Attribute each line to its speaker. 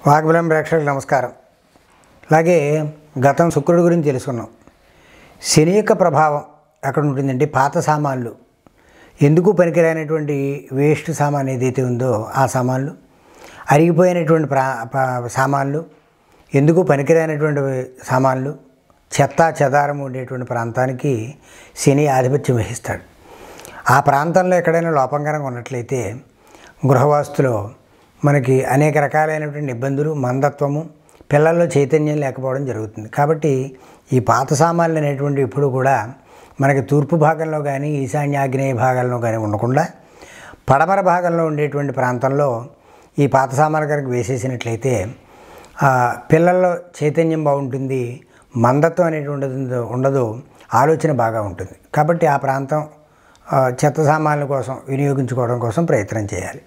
Speaker 1: వాగ్బలం ప్రేక్షకులకు నమస్కారం. అలాగే గతం శుక్రుడి గురించి తెలుసుకున్నాం. శని యొక్క ప్రభావం ఎక్కడ ఉంటుందంటే పాత సామాన్లు, ఎందుకు పనికిరానటువంటి వేస్ట్ సామాన్ ఏదైతే ఉందో ఆ సామాన్లు, అరిగిపోయినటువంటి సామాన్లు, ఎందుకు పనికిరానటువంటి సామాన్లు, చెత్త చెదారం ఉండేటువంటి ప్రాంతానికి శని ఆధిపత్యం వహిస్తాడు. ఆ ప్రాంతంలో ఎక్కడైనా లోపంకరంగా ఉన్నట్లయితే గృహవాస్తులో మనకి అనేక రకాలైనటువంటి ఇబ్బందులు, మందత్వము, పిల్లల్లో చైతన్యం లేకపోవడం జరుగుతుంది. కాబట్టి ఈ పాత సామాన్లు అనేటువంటి ఇప్పుడు కూడా మనకి తూర్పు భాగంలో కానీ ఈశాన్యాగ్నేయ భాగంలో కానీ ఉండకుండా పడమర భాగంలో ఉండేటువంటి ప్రాంతంలో ఈ పాత సామాన్లు కనుక వేసేసినట్లయితే పిల్లల్లో చైతన్యం బాగుంటుంది, మందత్వం అనేటువంటిది ఉండదు, ఆలోచన బాగా ఉంటుంది. కాబట్టి ఆ ప్రాంతం చెత్త సామాన్ల కోసం వినియోగించుకోవడం కోసం ప్రయత్నం చేయాలి.